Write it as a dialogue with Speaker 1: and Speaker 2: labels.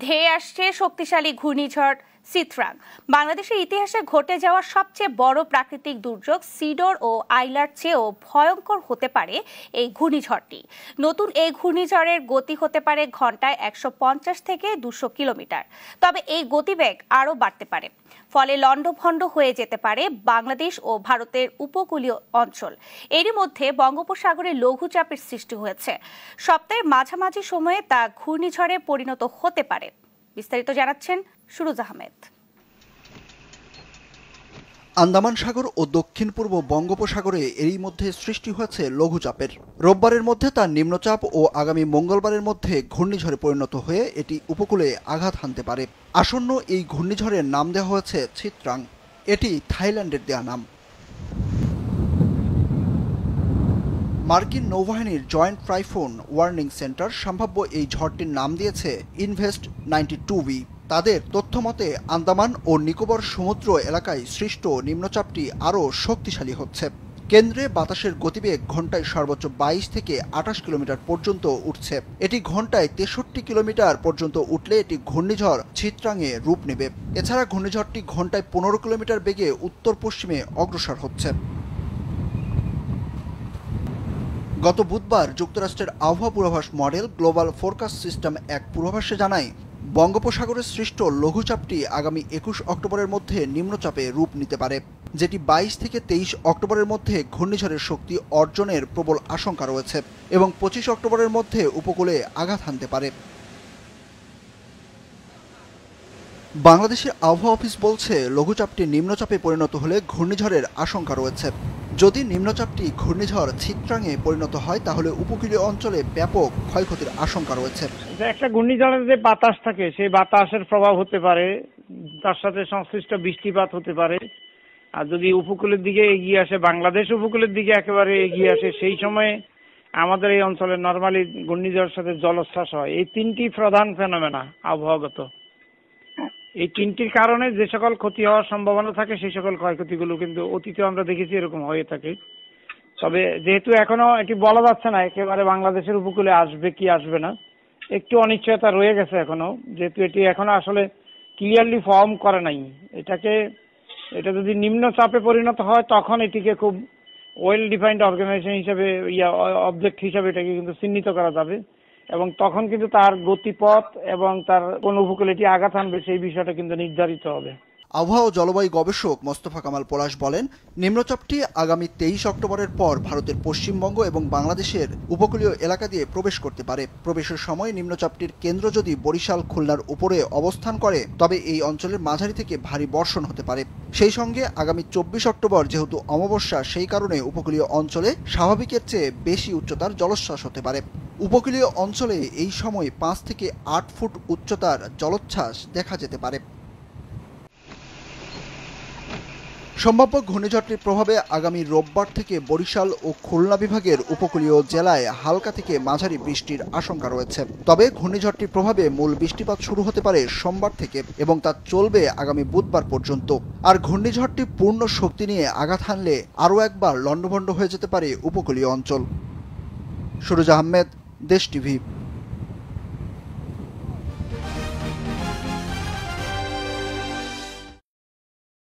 Speaker 1: ধেয়ে আসছে শক্তিশালী ঘূর্ণিঝড় সিতরাং। বাংলাদেশের ইতিহাসে ঘটে যাওয়া সবচেয়ে বড় প্রাকৃতিক দুর্যোগ সিডর ও আইলার চেয়েও ভয়ঙ্কর হতে পারে এই ঘূর্ণিঝড়টি। নতুন এই ঘূর্ণিঝড়ের গতি হতে পারে ঘন্টায় 150 থেকে 200 কিলোমিটার। তবে এই গতিবেগ আরও বাড়তে পারে, ফলে লণ্ডভণ্ড হয়ে যেতে পারে বাংলাদেশ ও ভারতের উপকূলীয় অঞ্চল। এরই মধ্যে বঙ্গোপসাগরে লঘুচাপের সৃষ্টি হয়েছে। সপ্তাহের মাঝামাঝি সময়ে তা ঘূর্ণিঝড়ে পরিণত হতে পারে। বিস্তারিত জানাচ্ছেন সুরুজ আহমেদ।
Speaker 2: আন্দামান সাগর ও দক্ষিণ পূর্ব বঙ্গোপসাগরে এরই মধ্যে সৃষ্টি হয়েছে লঘুচাপের। রোববারের মধ্যে তার নিম্নচাপ ও আগামী মঙ্গলবারের মধ্যে ঘূর্ণিঝড়ে পরিণত হয়ে এটি উপকূলে আঘাত হানতে পারে। আসন্ন এই ঘূর্ণিঝড়ের নাম দেওয়া হয়েছে সিতরাং। এটি থাইল্যান্ডের দেয়া নাম। মার্কিন নৌবাহিনীর জয়েন্ট টাইফুন ওয়ার্নিং সেন্টার সম্ভাব্য এই ঝড়টির নাম দিয়েছে ইনভেস্ট 92V। তাদের তথ্যমতে আন্দামান ও নিকোবর সমুদ্র এলাকায় সৃষ্ট নিম্নচাপটি আরও শক্তিশালী হচ্ছে। কেন্দ্রে বাতাসের গতিবেগ ঘন্টায় সর্বোচ্চ 22 থেকে 28 কিলোমিটার পর্যন্ত উঠছে। এটি ঘন্টায় 63 কিলোমিটার পর্যন্ত উঠলে এটি ঘূর্ণিঝড় সিতরাংয়ে রূপ নেবে। এছাড়া ঘূর্ণিঝড়টি ঘন্টায় 15 কিলোমিটার বেগে উত্তর পশ্চিমে অগ্রসর হচ্ছে। গত বুধবার যুক্তরাষ্ট্রের আবহাওয়া পূর্বাভাস মডেল গ্লোবাল ফোরকাস্ট সিস্টেম এক পূর্বাভাসে জানায়, বঙ্গোপসাগরে সৃষ্ট লঘুচাপটি আগামী 21 অক্টোবরের মধ্যে নিম্নচাপে রূপ নিতে পারে, যেটি 22 থেকে 23 অক্টোবরের মধ্যে ঘূর্ণিঝড়ের শক্তি অর্জনের প্রবল আশঙ্কা রয়েছে এবং 25 অক্টোবরের মধ্যে উপকূলে আঘাত হানতে পারে। বাংলাদেশের আবহাওয়া অফিস বলছে, লঘুচাপটি নিম্নচাপে পরিণত হলে ঘূর্ণিঝড়ের আশঙ্কা রয়েছে। যদি নিম্নচাপটি ঘূর্ণিঝড় সিতরাংয়ে পরিণত হয় তাহলে উপকূলীয় অঞ্চলে ব্যাপক ক্ষয়ক্ষতির আশঙ্কা রয়েছে।
Speaker 3: একটা ঘূর্ণিঝড়ের যে বাতাস থাকে সেই বাতাসের প্রভাব হতে পারে, তার সাথে সংশ্লিষ্ট বৃষ্টিপাত হতে পারে। আর যদি উপকূলের দিকে এগিয়ে আসে, বাংলাদেশ উপকূলের দিকে একেবারে এগিয়ে আসে, সেই সময়ে আমাদের এই অঞ্চলে নরমালি ঘূর্ণিঝড়ের সাথে জলোচ্ছ্বাস হয়। এই তিনটি প্রধান ফেনোমেনা আবহাওয়াগত। এই তিনটির কারণে যে সকল ক্ষতি হওয়ার সম্ভাবনা থাকে সেই সকল ক্ষয়ক্ষতিগুলো কিন্তু অতীতে আমরা দেখেছি এরকম হয়ে থাকে। তবে যেহেতু এখনো এটি বলা যাচ্ছে না একেবারে বাংলাদেশের উপকূলে আসবে কি আসবে না, একটু অনিশ্চয়তা রয়ে গেছে এখনো, যেহেতু এটি এখনো আসলে ক্লিয়ারলি ফর্ম করে নাই। এটা যদি নিম্নচাপে পরিণত হয় তখন এটিকে খুব ওয়েল ডিফাইন্ড অর্গানাইজেশন হিসেবে অবজেক্ট হিসেবে এটাকে কিন্তু চিহ্নিত করা যাবে এবং তখন কিন্তু তার গতিপথ এবং তার কোন উপকূলে এটি আঘাত আনবে সেই বিষয়টা কিন্তু নির্ধারিত হবে।
Speaker 2: আবহাওয়া ও জলবায়ু গবেষক মোস্তফা কামাল পলাশ বলেন, নিম্নচাপটি আগামী 23 অক্টোবরের পর ভারতের পশ্চিমবঙ্গ এবং বাংলাদেশের উপকূলীয় এলাকা দিয়ে প্রবেশ করতে পারে। প্রবেশের সময় নিম্নচাপটির কেন্দ্র যদি বরিশাল খুলনার উপরে অবস্থান করে তবে এই অঞ্চলের মাঝারি থেকে ভারী বর্ষণ হতে পারে। সেই সঙ্গে আগামী 24 অক্টোবর যেহেতু অমাবস্যা, সেই কারণে উপকূলীয় অঞ্চলে স্বাভাবিকের চেয়ে বেশি উচ্চতার জলোচ্ছ্বাস হতে পারে। উপকূলীয় অঞ্চলে এই সময় 5 থেকে 8 ফুট উচ্চতার জলোচ্ছ্বাস দেখা যেতে পারে। সম্ভাব্য ঘূর্ণিঝড়টির প্রভাবে আগামী রোববার থেকে বরিশাল ও খুলনা বিভাগের উপকূলীয় জেলায় হালকা থেকে মাঝারি বৃষ্টির আশঙ্কা রয়েছে। তবে ঘূর্ণিঝড়টির প্রভাবে মূল বৃষ্টিপাত শুরু হতে পারে সোমবার থেকে এবং তা চলবে আগামী বুধবার পর্যন্ত। আর ঘূর্ণিঝড়টি পূর্ণ শক্তি নিয়ে আঘাত হানলে আরও একবার লণ্ডভণ্ড হয়ে যেতে পারে উপকূলীয় অঞ্চল। সুরুজ আহমেদ, দেশ টিভি।